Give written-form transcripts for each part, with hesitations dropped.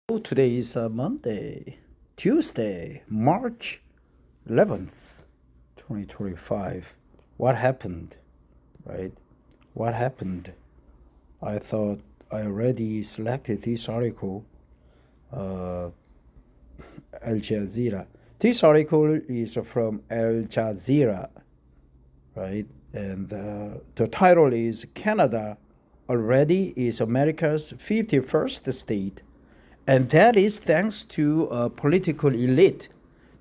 Today is Tuesday, March 11th, 2025. What happened, right? What happened? I thought I already selected this article, Al Jazeera. This article is from Al Jazeera, right? And the title is Canada already is America's 51st state. And that is thanks to a political elite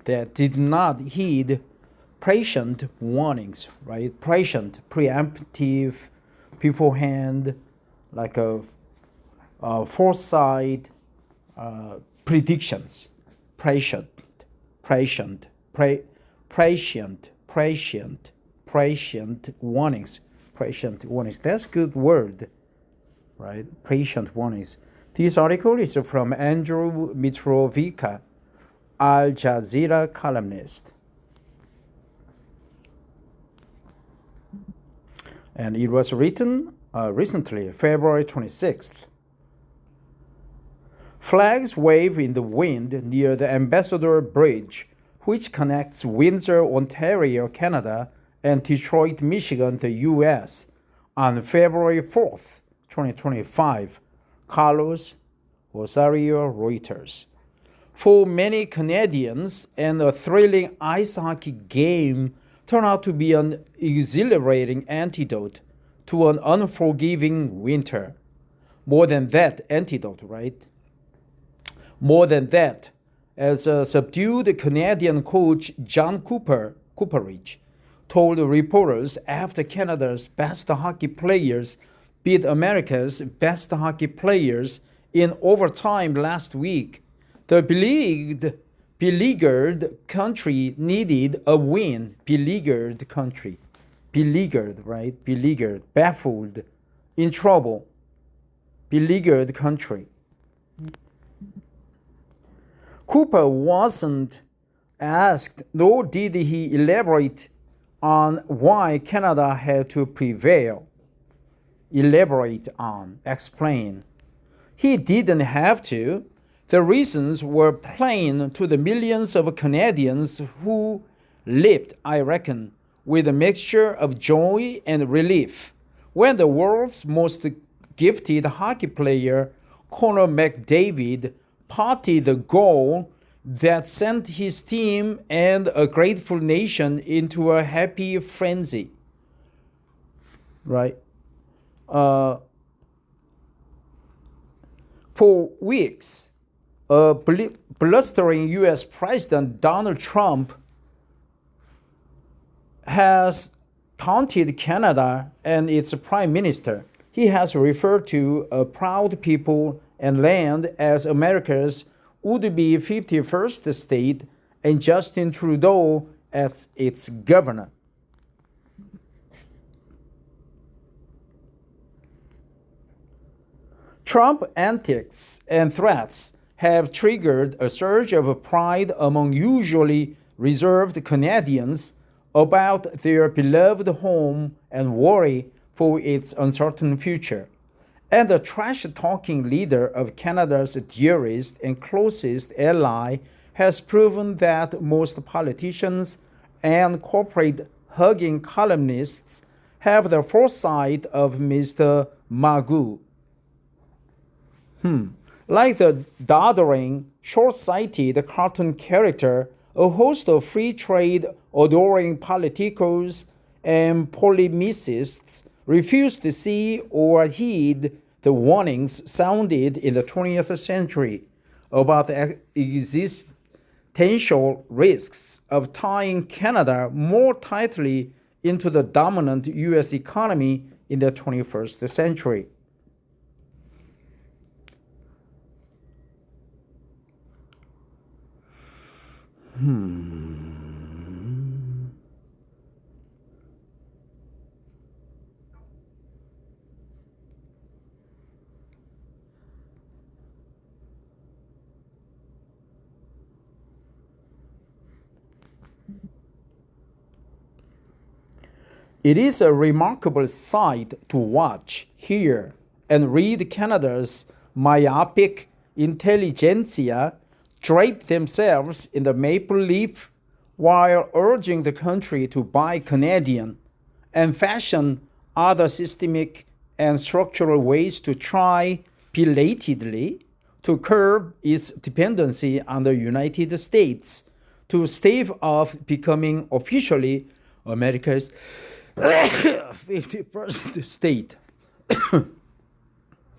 that did not heed prescient warnings, right? Prescient, preemptive, beforehand, like a foresight, predictions, prescient, prescient, prescient warnings, prescient warnings. That's a good word, right? Prescient warnings. This article is from Andrew Mitrovica, Al Jazeera columnist. And it was written recently, February 26th. Flags wave in the wind near the Ambassador Bridge, which connects Windsor, Ontario, Canada, and Detroit, Michigan, the U.S., on February 4th, 2025. Carlos Rosario, Reuters. For many Canadians, a thrilling ice hockey game turned out to be an exhilarating antidote to an unforgiving winter. More than that, antidote, right? More than that, as a subdued Canadian coach John Cooperage told reporters after Canada's best hockey players beat America's best hockey players in overtime last week, the beleaguered country needed a win. Beleaguered country. Beleaguered, right? Beleaguered, baffled, in trouble. Beleaguered country. Cooper wasn't asked, nor did he elaborate on why Canada had to prevail. Explain. He didn't have to. The reasons were plain to the millions of Canadians who lived, I reckon, with a mixture of joy and relief when the world's most gifted hockey player, Connor McDavid, potted the goal that sent his team and a grateful nation into a happy frenzy. Right? For weeks, blustering U.S. President Donald Trump has taunted Canada and its prime minister. He has referred to a proud people and land as America's would-be 51st state and Justin Trudeau as its governor. Trump antics and threats have triggered a surge of pride among usually reserved Canadians about their beloved home and worry for its uncertain future. And the trash-talking leader of Canada's dearest and closest ally has proven that most politicians and corporate-hugging columnists have the foresight of Mr. Magoo. Like the doddering, short-sighted cartoon character, a host of free trade-adoring politicos and polemicists refuse to see or heed the warnings sounded in the 20th century about the existential risks of tying Canada more tightly into the dominant U.S. economy in the 21st century. It is a remarkable sight to watch, hear, and read Canada's myopic intelligentsia draped themselves in the maple leaf while urging the country to buy Canadian and fashion other systemic and structural ways to try belatedly to curb its dependency on the United States to stave off becoming officially America's 51st state.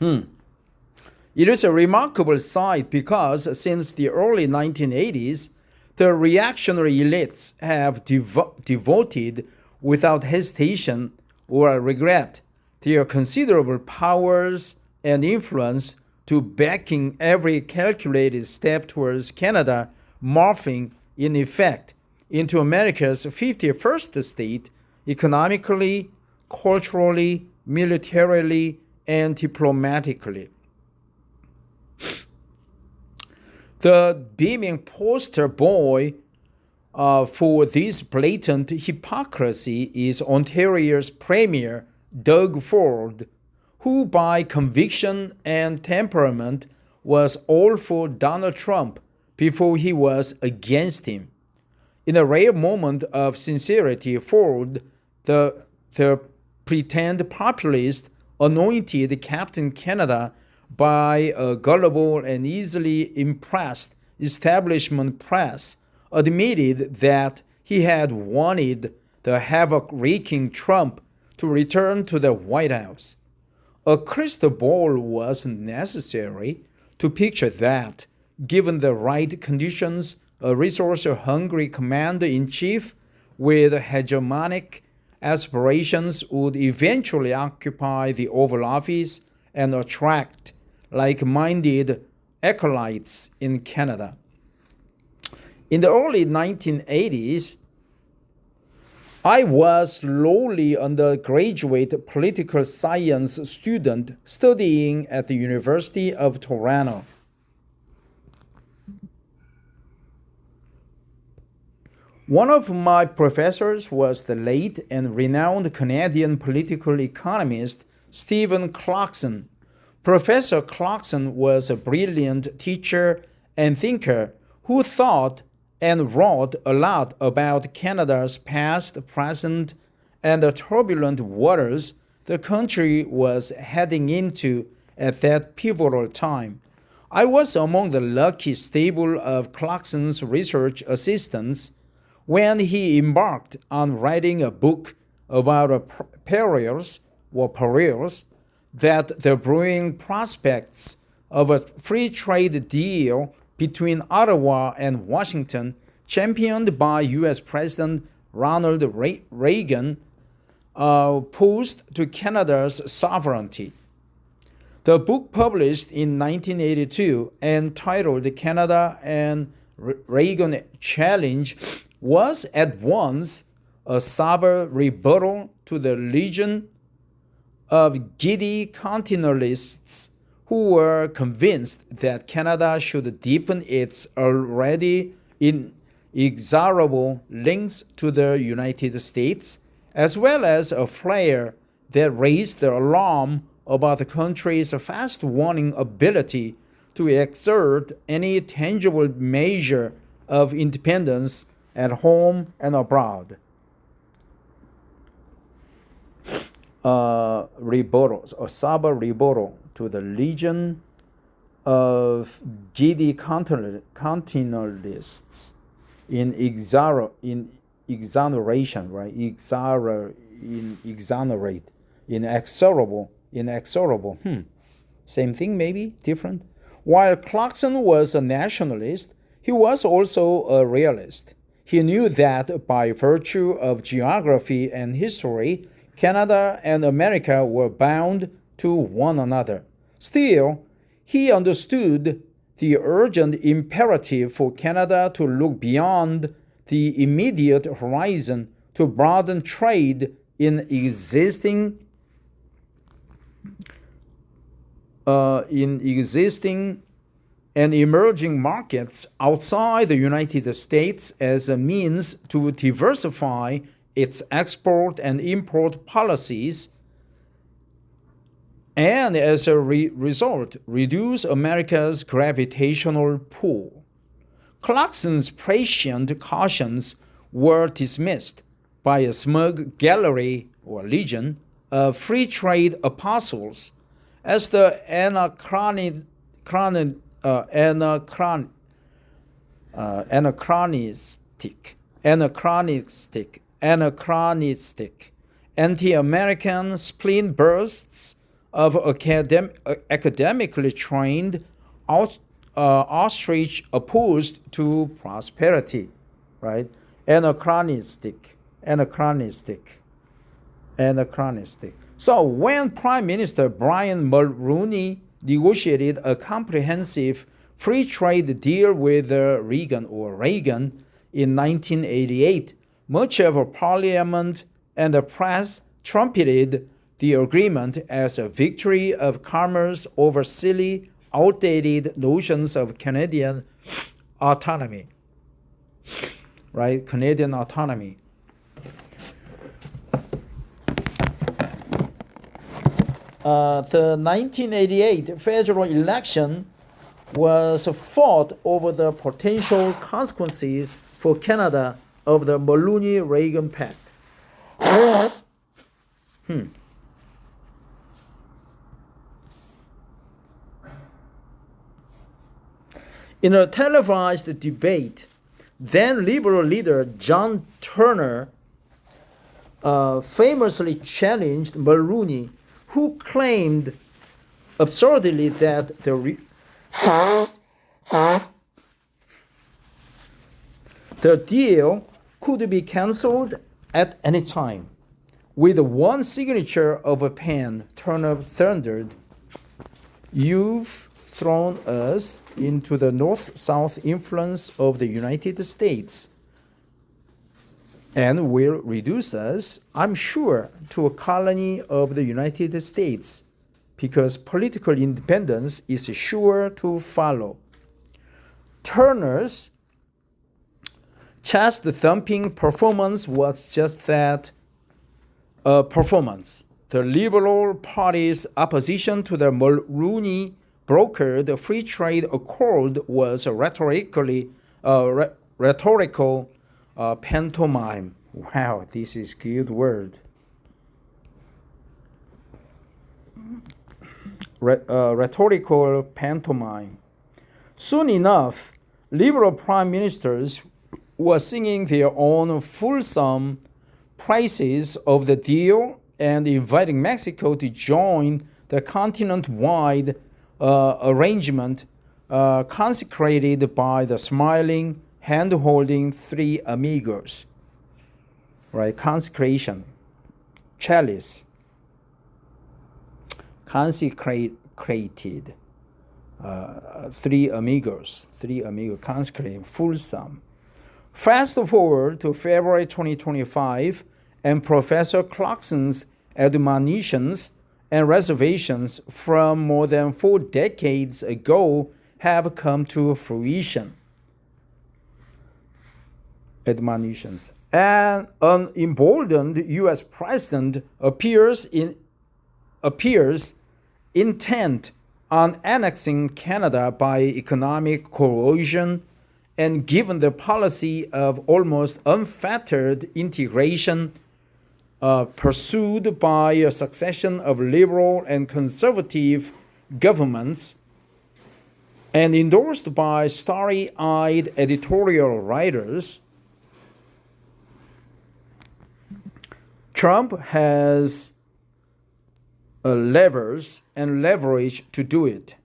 It is a remarkable sight because since the early 1980s, the reactionary elites have devoted without hesitation or regret their considerable powers and influence to backing every calculated step towards Canada morphing in effect into America's 51st state economically, culturally, militarily, and diplomatically. The beaming poster boy for this blatant hypocrisy is Ontario's Premier Doug Ford, who by conviction and temperament was all for Donald Trump before he was against him. In a rare moment of sincerity, Ford, the pretend populist, anointed Captain Canada by a gullible and easily impressed establishment press, admitted that he had wanted the havoc-wreaking Trump to return to the White House. A crystal ball was necessary to picture that, given the right conditions, a resource-hungry commander-in-chief with hegemonic aspirations would eventually occupy the Oval Office and attract like-minded acolytes in Canada. In the early 1980s, I was lowly undergraduate political science student studying at the University of Toronto. One of my professors was the late and renowned Canadian political economist Stephen Clarkson. Professor Clarkson was a brilliant teacher and thinker who thought and wrote a lot about Canada's past, present, and the turbulent waters the country was heading into at that pivotal time. I was among the lucky stable of Clarkson's research assistants when he embarked on writing a book about perils that the brewing prospects of a free trade deal between Ottawa and Washington, championed by U.S. President Ronald Reagan, posed to Canada's sovereignty. The book, published in 1982 and titled Canada and Reagan Challenge, was at once a sober rebuttal to the legion of giddy continentalists who were convinced that Canada should deepen its already inexorable links to the United States, as well as a flare that raised the alarm about the country's fast-waning ability to exert any tangible measure of independence at home and abroad. A sober rebuttal to the legion of giddy continentalists in exoneration, right? Inexorable. Same thing, maybe different. While Clarkson was a nationalist, he was also a realist. He knew that by virtue of geography and history, Canada and America were bound to one another. Still, he understood the urgent imperative for Canada to look beyond the immediate horizon to broaden trade in existing and emerging markets outside the United States as a means to diversify its export and import policies and as a result, reduce America's gravitational pull. Clarkson's prescient cautions were dismissed by a smug gallery or legion of free trade apostles as the anachronistic, anti-American spleen bursts of academically trained ostrich opposed to prosperity, right? Anachronistic. So when Prime Minister Brian Mulroney negotiated a comprehensive free trade deal with Reagan in 1988, much of Parliament and the press trumpeted the agreement as a victory of commerce over silly, outdated notions of Canadian autonomy. Right? Canadian autonomy. The 1988 federal election was fought over the potential consequences for Canada of the Mulroney-Reagan Pact. In a televised debate, then Liberal leader John Turner famously challenged Mulroney, who claimed absurdly that the deal could be cancelled at any time. With one signature of a pen, Turner thundered, "You've thrown us into the north-south influence of the United States and will reduce us, I'm sure, to a colony of the United States, because political independence is sure to follow." Turner's chest-thumping performance was just that, a performance. The Liberal Party's opposition to the Mulroney brokered free trade accord was a rhetorical pantomime. Wow, this is good word. Rhetorical pantomime. Soon enough, Liberal prime ministers were singing their own fulsome praises of the deal and inviting Mexico to join the continent-wide arrangement consecrated by the smiling, hand-holding three amigos. Right? Consecration. Chalice. Consecrated. Three amigos, consecrated, fulsome. Fast forward to February 2025, and Professor Clarkson's admonitions and reservations from more than 4 decades ago have come to fruition. Admonitions. And an emboldened U.S. president appears intent on annexing Canada by economic coercion, and given the policy of almost unfettered integration pursued by a succession of liberal and conservative governments, and endorsed by starry-eyed editorial writers, Trump has levers and leverage to do it.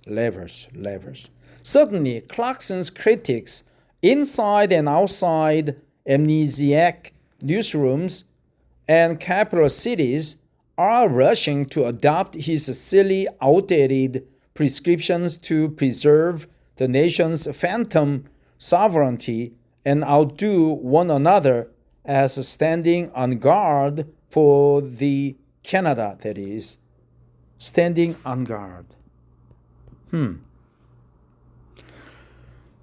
Levers. Certainly, Clarkson's critics inside and outside amnesiac newsrooms and capital cities are rushing to adopt his silly, outdated prescriptions to preserve the nation's phantom sovereignty and outdo one another as standing on guard for the Canada, that is. Standing on guard.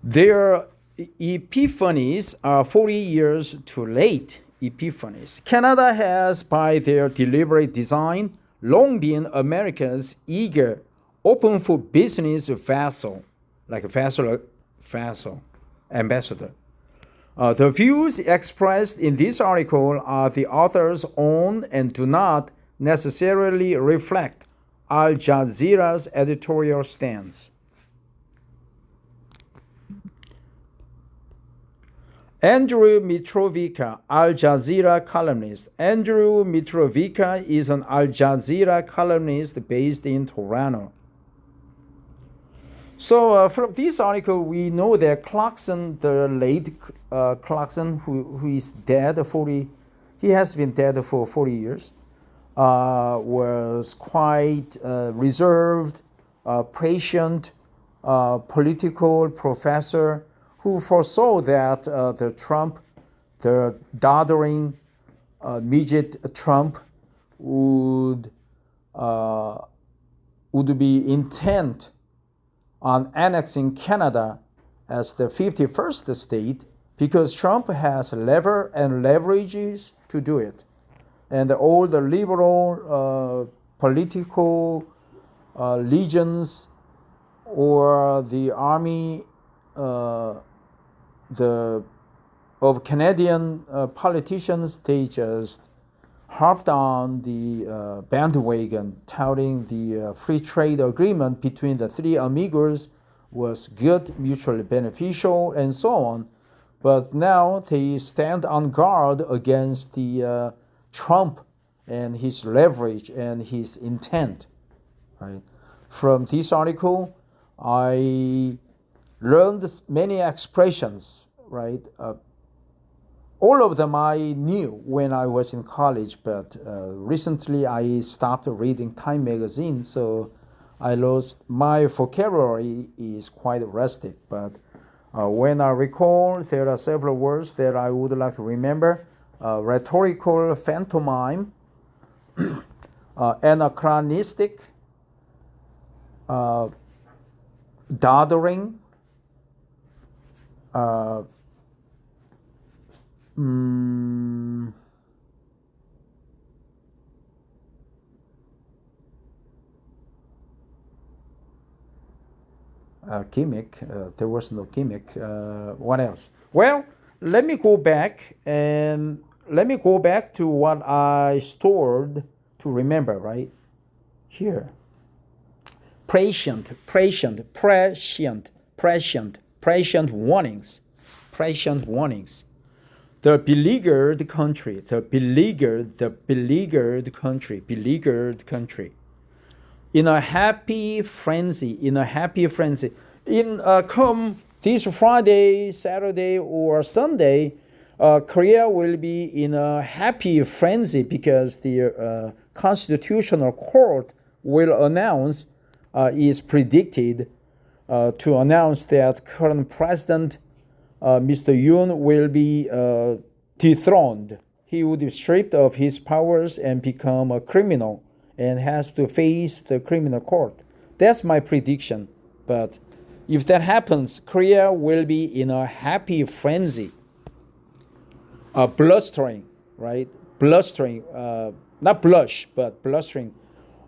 Their epiphanies are 40 years too late epiphanies. Canada has, by their deliberate design, long been America's eager, open for business vassal, like a vassal, ambassador. The views expressed in this article are the author's own and do not necessarily reflect Al Jazeera's editorial stance. Andrew Mitrovica, Al Jazeera columnist. Andrew Mitrovica is an Al Jazeera columnist based in Toronto. So from this article, we know that Clarkson, the late Clarkson, who is dead, he has been dead for 40 years, was quite reserved, patient, political professor who foresaw that the doddering midget Trump would be intent on annexing Canada as the 51st state because Trump has lever and leverages to do it. And all the liberal political legions or the army of Canadian politicians, they just harped on the bandwagon, touting the free trade agreement between the three amigos was good, mutually beneficial, and so on. But now they stand on guard against the Trump and his leverage and his intent. Right? From this article, I learned many expressions. Right. All of them I knew when I was in college, but recently I stopped reading Time magazine, so I lost my vocabulary is quite rustic. But when I recall, there are several words that I would like to remember: rhetorical pantomime, anachronistic, doddering, gimmick. There was no gimmick. What else? Well, let me go back to what I stored to remember. Right here. Prescient warnings. The beleaguered country. In a happy frenzy. Come this Friday, Saturday, or Sunday, Korea will be in a happy frenzy because the Constitutional Court will announce, is predicted to announce that current President Mr. Yoon will be dethroned. He would be stripped of his powers and become a criminal and has to face the criminal court. That's my prediction. But if that happens, Korea will be in a happy frenzy. Blustering, right? Blustering, not blush, but blustering.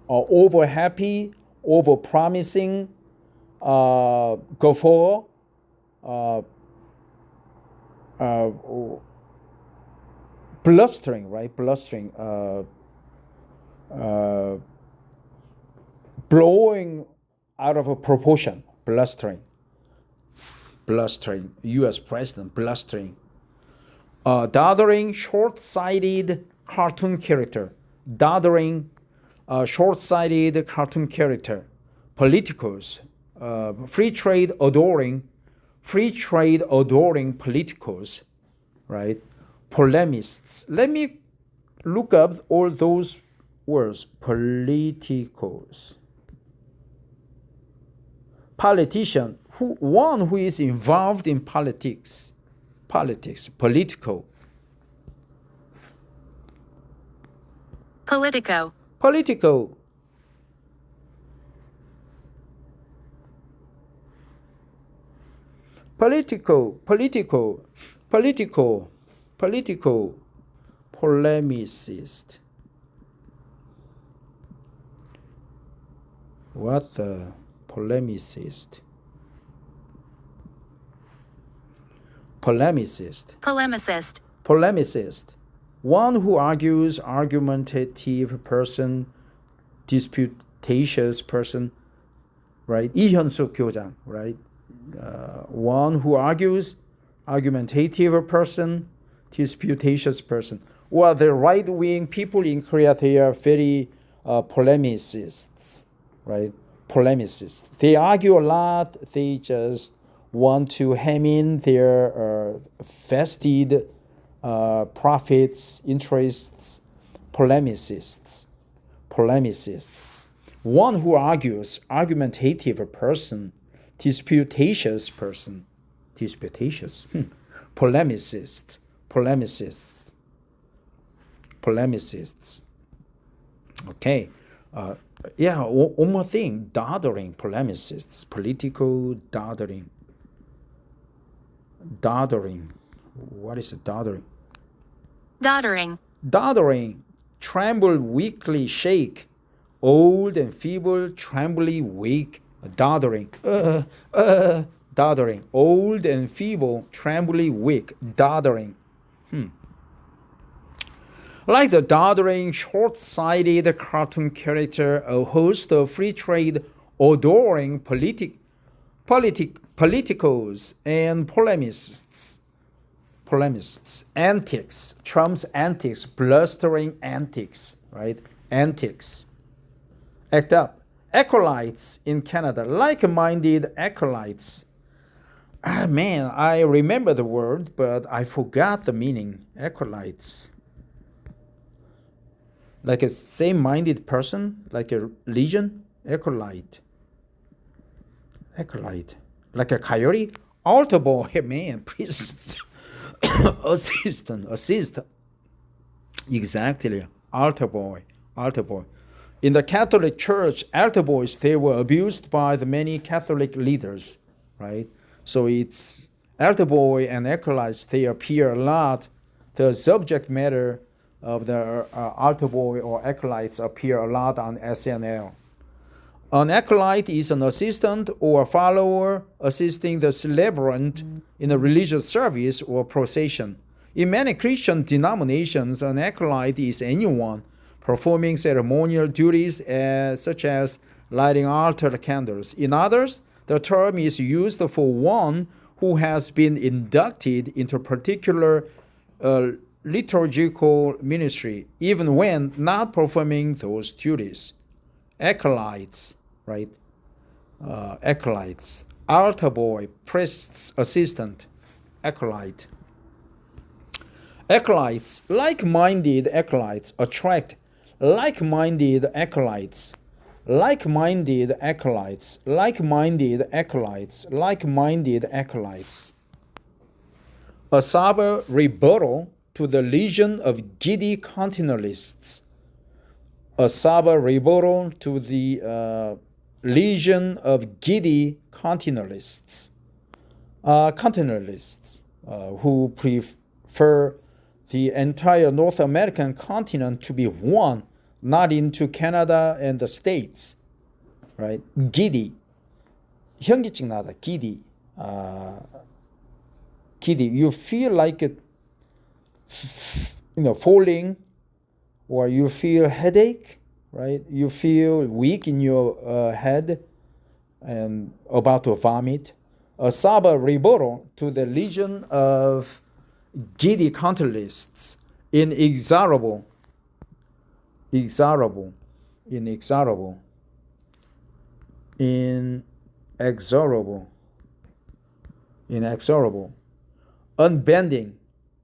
Over happy, over promising, guffaw, blustering, right? Blustering, blowing out of proportion, blustering. U.S. president, blustering. Doddering, short-sighted cartoon character. Short-sighted cartoon character. Politicals, free trade adoring politicals, right? Polemists. Let me look up all those words. Politicals. Politician, one who is involved in politics. Political. Politico. Political. Polemicist. What the polemicist? Polemicist. Polemicist. Polemicist. One who argues, argumentative person, disputatious person, right? 이현숙 교장, right? One who argues, argumentative person, disputatious person. Well, the right-wing people in Korea, they are very polemicists, right? Polemicists. They argue a lot. They just want to hem in their vested profits, interests. Polemicists. Polemicists. One who argues, argumentative person, disputatious person, disputatious, polemicist, polemicists, polemicists. Okay, one more thing, doddering polemicists, political doddering. Doddering, what is doddering? Doddering. Doddering, tremble, weakly shake, old and feeble, trembly, weak, doddering, doddering, old and feeble, trembly, weak, doddering. Like the doddering, short-sighted cartoon character, a host of free trade, adoring politicos and polemists, antics, Trump's antics, blustering antics, right? Antics. Act up. Acolytes in Canada, like-minded acolytes. Man, I remember the word, but I forgot the meaning. Acolytes. Like a same-minded person, like a legion, acolyte. Acolyte. Like a coyote, altar boy, man, priest, assist. Exactly, altar boy. In the Catholic Church, altar boys, they were abused by the many Catholic leaders, right? So it's altar boy and acolytes, they appear a lot. The subject matter of the altar boy or acolytes appear a lot on SNL. An acolyte is an assistant or follower assisting the celebrant in a religious service or procession. In many Christian denominations, an acolyte is anyone performing ceremonial duties such as lighting altar candles. In others, the term is used for one who has been inducted into a particular liturgical ministry, even when not performing those duties. Acolytes, right? Acolytes. Altar boy, priest's assistant, acolyte. Acolytes, like-minded acolytes, attract like-minded acolytes. Like-minded acolytes, like-minded acolytes, like-minded acolytes. A sober rebuttal to the legion of giddy continentalists. A sober rebuttal to the legion of giddy continentalists. Who prefer the entire North American continent to be one, not into Canada and the States, right? Giddy. 현기증 나다, giddy. Giddy. You feel like it, falling, or you feel headache, right? You feel weak in your head and about to vomit. A sober rebuttal to the legion of giddy continentalists, inexorable, unbending,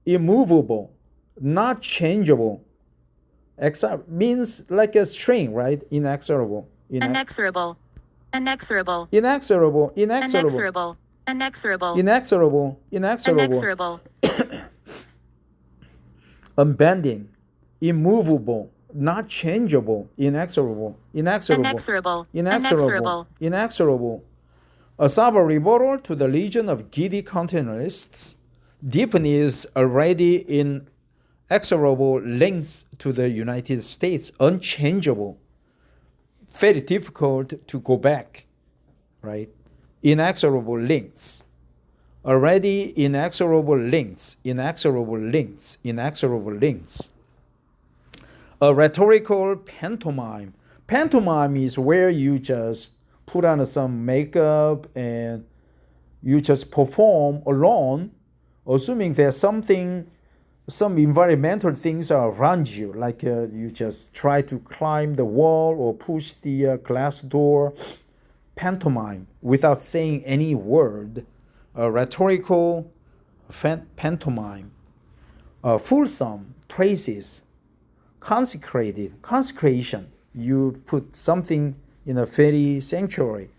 immovable, not changeable. Means like a string, right? Inexorable. Inexorable. Inexorable. Inexorable. Inexorable. Inexorable. Inexorable. Inexorable. Unbending, immovable, not changeable, inexorable. A sober rebuttal to the legion of giddy continentalists. Deepness already in inexorable links to the United States, unchangeable, very difficult to go back, right? Inexorable links. Already inexorable links, inexorable links, inexorable links. A rhetorical pantomime. Pantomime is where you just put on some makeup and you just perform alone, assuming there's something, some environmental things are around you, like you just try to climb the wall or push the glass door. Pantomime, without saying any word. A rhetorical pantomime. Fulsome praises. Consecration. You put something in a very sanctuary.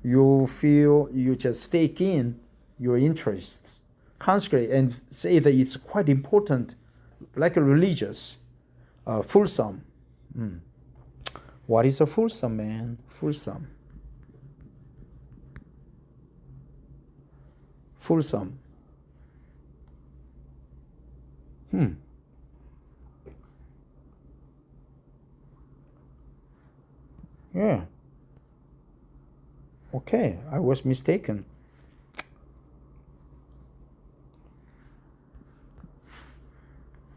You feel you just stake in your interests. Consecrate and say that it's quite important, like a religious. Fulsome. What is a fulsome, man? Fulsome. Fulsome. Yeah. Okay, I was mistaken.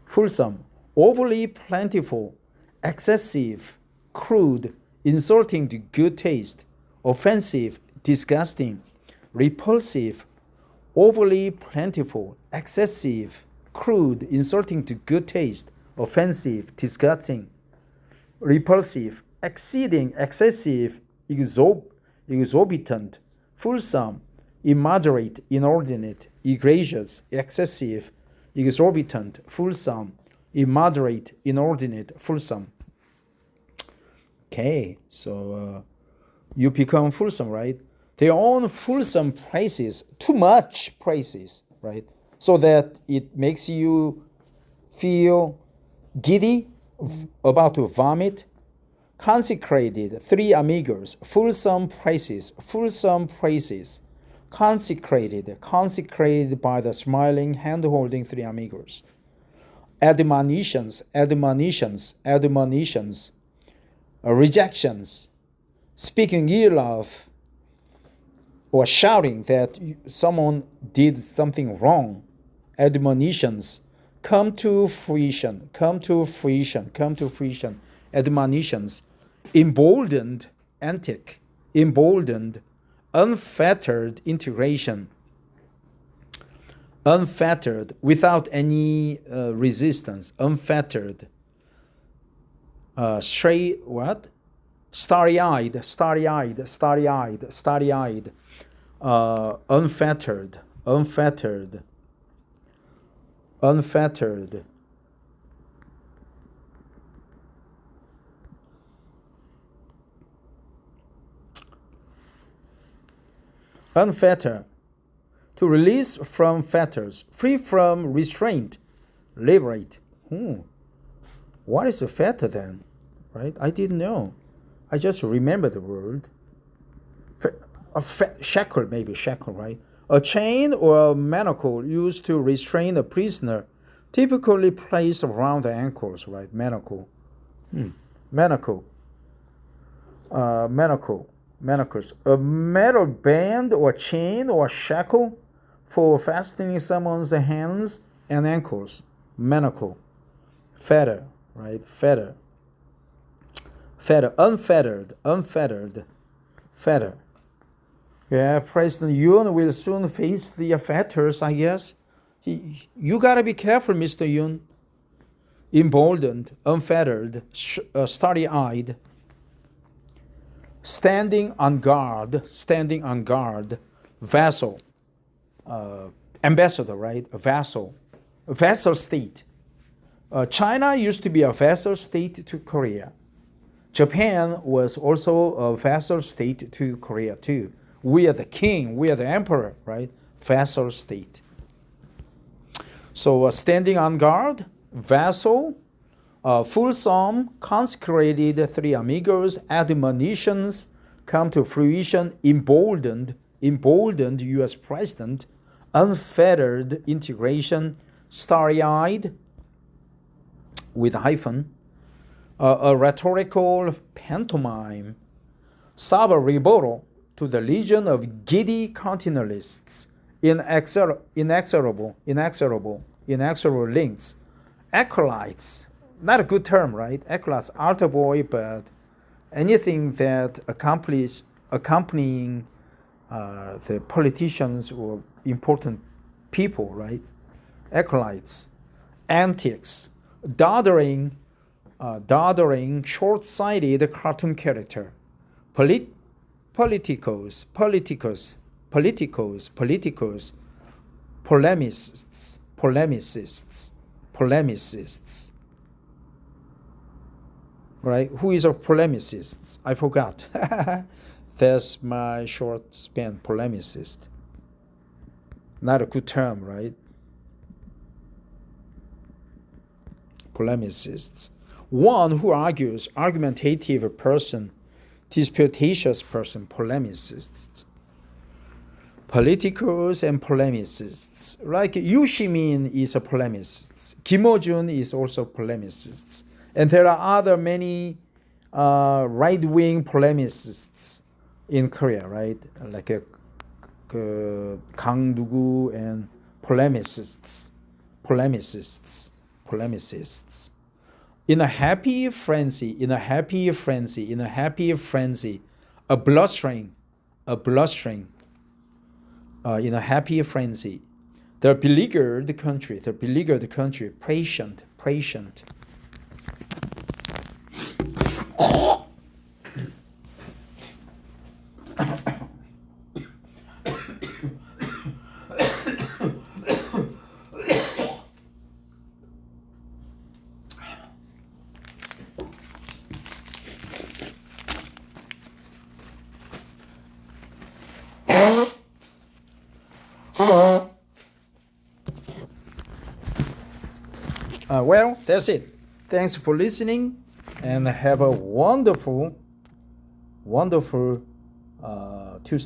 Fulsome, overly plentiful, excessive, crude, insulting to good taste, offensive, disgusting, repulsive, overly plentiful, excessive, crude, insulting to good taste, offensive, disgusting, repulsive, exceeding, excessive, exorbitant, fulsome, immoderate, inordinate, egregious, excessive, exorbitant, fulsome, immoderate, inordinate, fulsome. Okay, so you become fulsome, right? Their own fulsome praises, too much praises, right? So that it makes you feel giddy, about to vomit. Consecrated, three amigos, fulsome praises, consecrated by the smiling, hand-holding three amigos. Admonitions, rejections, speaking ill of, or shouting that someone did something wrong. Admonitions, come to fruition. Admonitions, emboldened, antic, unfettered integration, without any resistance, unfettered, starry-eyed, unfettered, unfettered, to release from fetters, free from restraint, liberate. What is a fetter then? Right? I didn't know. I just remember the word. Shackle, right? A chain or a manacle used to restrain a prisoner, typically placed around the ankles, right? Manacles. A metal band or chain or shackle for fastening someone's hands and ankles. Manacle. Fetter, right? Fetter. Unfettered. Fetter. Yeah, President Yoon will soon face the fetters, I guess. You gotta be careful, Mr. Yoon. Emboldened, unfettered, starry-eyed. Standing on guard, vassal, ambassador, right? A vassal state. China used to be a vassal state to Korea. Japan was also a vassal state to Korea too. We are the king, we are the emperor, right? Vassal state. So standing on guard, vassal, fulsome, consecrated, three amigos, admonitions, come to fruition, emboldened U.S. president, unfettered integration, starry-eyed, with hyphen, a rhetorical pantomime, serve a rebuttal to the legion of giddy continentalists, inexorable links, acolytes, not a good term, right? Acolytes, altar boy, but anything that accompanying the politicians or important people, right? Acolytes, antics, doddering, short-sighted cartoon character, politicos, polemicists. Right? Who is a polemicist? I forgot. That's my short span, polemicist. Not a good term, right? Polemicists. One who argues, argumentative person, disputatious person, polemicists. Politicals and polemicists. Like Yu Shimin is a polemicist. Kim Ho-jun is also polemicist. And there are other many right-wing polemicists in Korea, right? Like Kang Nugu and polemicists. In a happy frenzy, a blustering, in a happy frenzy, the beleaguered country, patient. Well, that's it. Thanks for listening, and have a wonderful Tuesday.